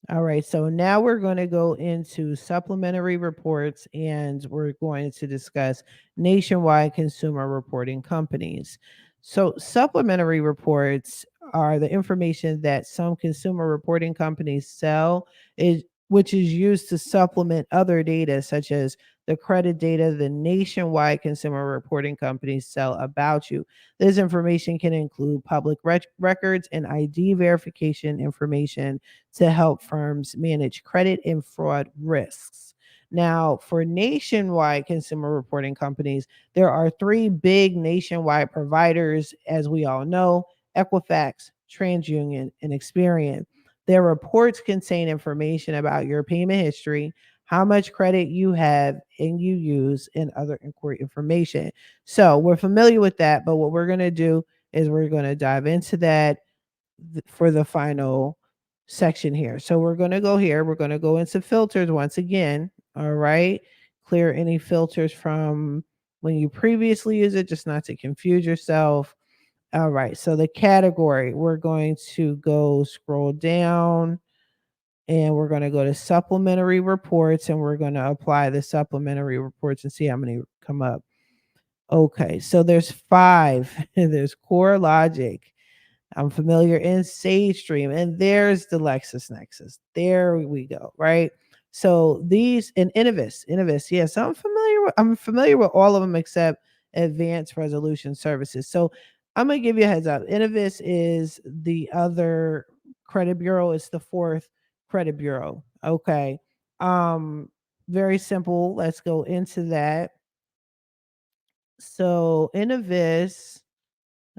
All right, so now we're going to go into supplementary reports and we're going to discuss nationwide consumer reporting companies. So, supplementary reports are the information that some consumer reporting companies sell, which is used to supplement other data, such as the credit data the nationwide consumer reporting companies sell about you. This information can include public records and ID verification information to help firms manage credit and fraud risks. Now, for nationwide consumer reporting companies, there are three big nationwide providers, as we all know: Equifax, TransUnion, and Experian. Their reports contain information about your payment history, how much credit you have and you use, and other inquiry information. So we're familiar with that, but what we're going to do is we're going to dive into that for the final section here. So we're going to go here. We're going to go into filters once again. All right. Clear any filters from when you previously used it, just not to confuse yourself. All right. So the category, we're going to go scroll down and we're going to go to supplementary reports and we're going to apply the supplementary reports and see how many come up. Okay. So there's five. There's Core Logic. I'm familiar in Sage Stream, and there's the LexisNexis. There we go, right? So these and Innovis, yes, I'm familiar with all of them except Advanced Resolution Services. So I'm gonna give you a heads up. Innovis is the other credit bureau. It's the fourth credit bureau. Okay. Um, very simple. Let's go into that. So Innovis,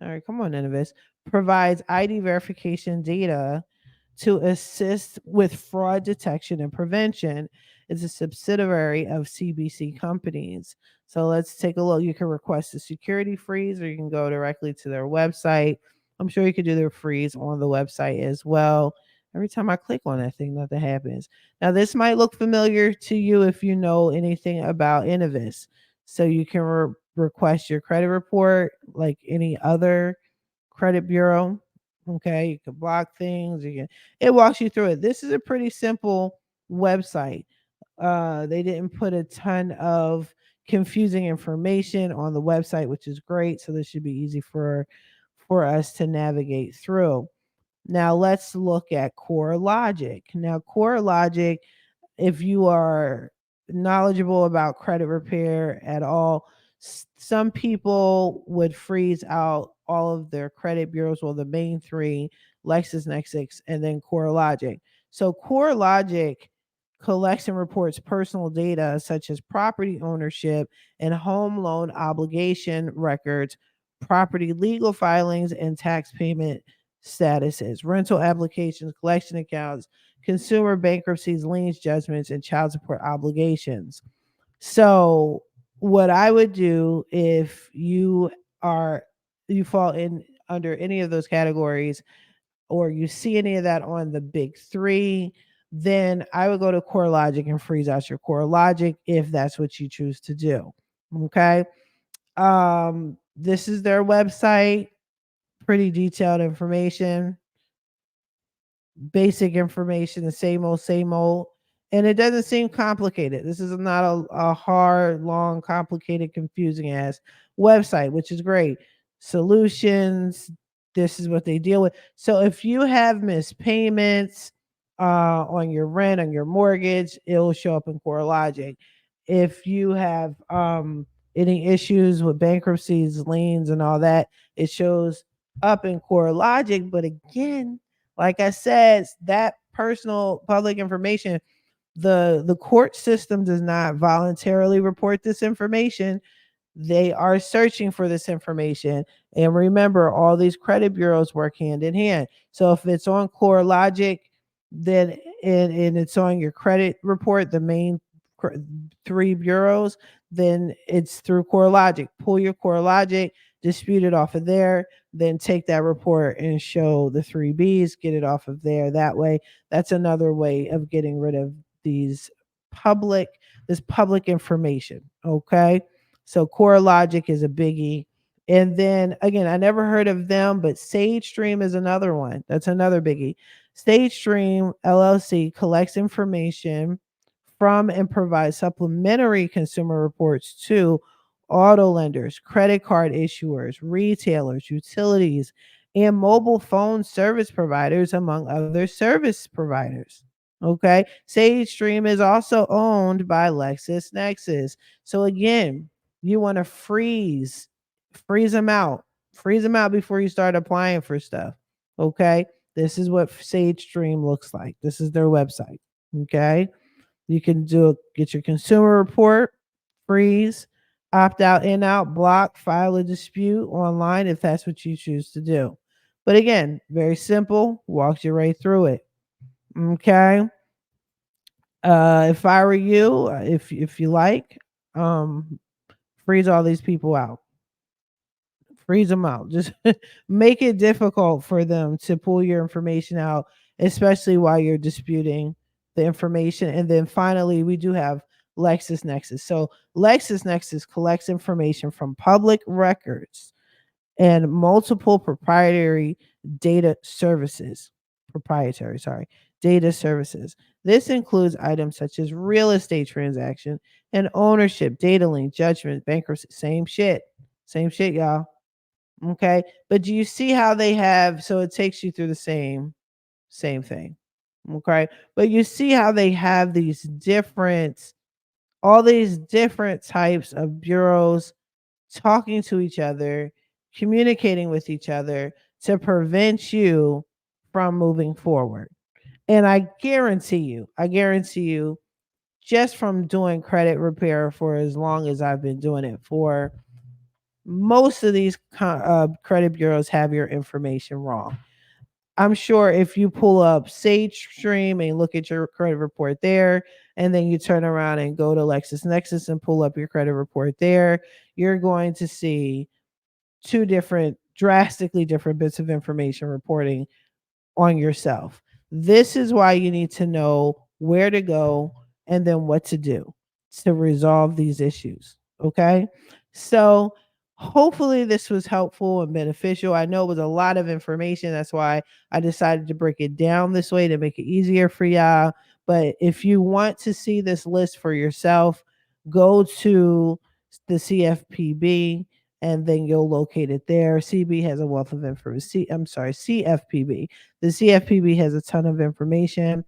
all right, come on, Innovis, provides ID verification data to assist with fraud detection and prevention. It's a subsidiary of CBC companies. So let's take a look. You can request a security freeze or you can go directly to their website. I'm sure you could do their freeze on the website as well. Every time I click on that thing, nothing happens. Now, this might look familiar to you if you know anything about Innovis. So you can request your credit report like any other credit bureau. Okay, you can block things. It walks you through it. This is a pretty simple website. They didn't put a ton of confusing information on the website, which is great. So this should be easy for us to navigate through. Now let's look at Core Logic. Now, Core Logic, if you are knowledgeable about credit repair at all, some people would freeze out all of their credit bureaus, well, the main three, LexisNexis, and then CoreLogic. So CoreLogic collects and reports personal data such as property ownership and home loan obligation records, property legal filings, and tax payment statuses, rental applications, collection accounts, consumer bankruptcies, liens, judgments, and child support obligations. So, what I would do if are you fall in under any of those categories or you see any of that on the big three, then I would go to Core Logic and freeze out your Core Logic if that's what you choose to do. Okay. This is their website, pretty detailed information, basic information, the same old, same old. And it doesn't seem complicated. This is not a hard, long, complicated, confusing ass website, which is great. Solutions, this is what they deal with. So if you have missed payments on your rent, on your mortgage, it'll show up in CoreLogic. If you have any issues with bankruptcies, liens, and all that, it shows up in CoreLogic. But again, like I said, that personal public information, the court system does not voluntarily report this information. They are searching for this information. And remember, all these credit bureaus work hand in hand. So if it's on Core Logic, then and it's on your credit report, the main three bureaus, then it's through Core Logic. Pull your Core Logic, dispute it off of there, then take that report and show the three Bs, get it off of there that way. That's another way of getting rid of these public this public information. Okay. So Core Logic is a biggie. And then again, I never heard of them, but Sage Stream is another one. That's another biggie. State Stream LLC collects information from and provides supplementary consumer reports to auto lenders, credit card issuers, retailers, utilities, and mobile phone service providers, among other service providers. Okay. Sage Stream is also owned by LexisNexis. So again, you want to freeze them out, freeze them out before you start applying for stuff. Okay. This is what Sage Stream looks like. This is their website. Okay. You can get your consumer report, freeze, opt out, in, out, block, file a dispute online if that's what you choose to do. But again, very simple, walks you right through it. Okay. If I were you, if you like, um, freeze all these people out. Freeze them out. Just make it difficult for them to pull your information out, especially while you're disputing the information. And then finally, we do have LexisNexis. So LexisNexis collects information from public records and multiple proprietary, sorry, data services. This includes items such as real estate transaction and ownership, data link, judgment, bankruptcy, same shit, y'all. Okay. But do you see how they have, so it takes you through the same thing. Okay. But you see how they have all these different types of bureaus talking to each other, communicating with each other to prevent you from moving forward. And I guarantee you, just from doing credit repair for as long as I've been doing it for, most of these credit bureaus have your information wrong. I'm sure if you pull up Sage Stream and look at your credit report there, and then you turn around and go to LexisNexis and pull up your credit report there, you're going to see two drastically different bits of information reporting on yourself. This is why you need to know where to go and then what to do to resolve these issues. Okay. So hopefully this was helpful and beneficial. I know it was a lot of information. That's why I decided to break it down this way to make it easier for y'all. But if you want to see this list for yourself, go to the CFPB and then you'll locate it there. CB has a wealth of information. I'm sorry, CFPB. The CFPB has a ton of information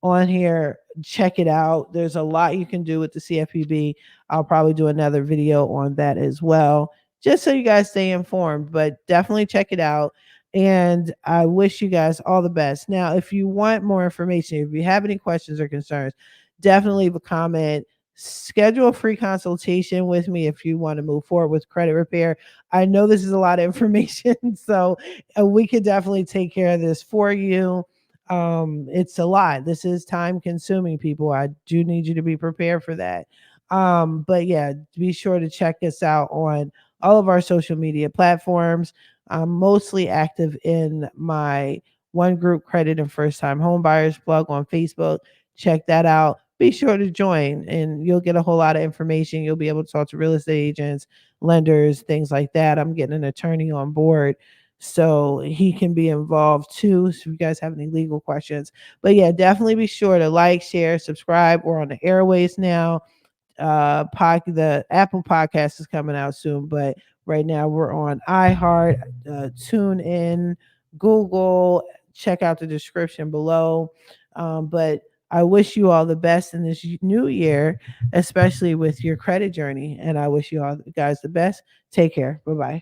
on here. Check it out. There's a lot you can do with the CFPB. I'll probably do another video on that as well, just so you guys stay informed. But definitely check it out. And I wish you guys all the best. Now, if you want more information, if you have any questions or concerns, definitely leave a comment. Schedule a free consultation with me if you want to move forward with credit repair. I know this is a lot of information, so we could definitely take care of this for you. It's a lot. This is time consuming, people. I do need you to be prepared for that. But yeah, be sure to check us out on all of our social media platforms. I'm mostly active in my One Group Credit and First Time Home Buyers blog on Facebook. Check that out. Be sure to join and you'll get a whole lot of information. You'll be able to talk to real estate agents, lenders, things like that. I'm getting an attorney on board so he can be involved too. So if you guys have any legal questions, but yeah, definitely be sure to like, share, subscribe. We're on the airways now. The Apple podcast is coming out soon, but right now we're on iHeart, Tune In, Google. Check out the description below. But I wish you all the best in this new year, especially with your credit journey. And I wish you all guys the best. Take care. Bye bye.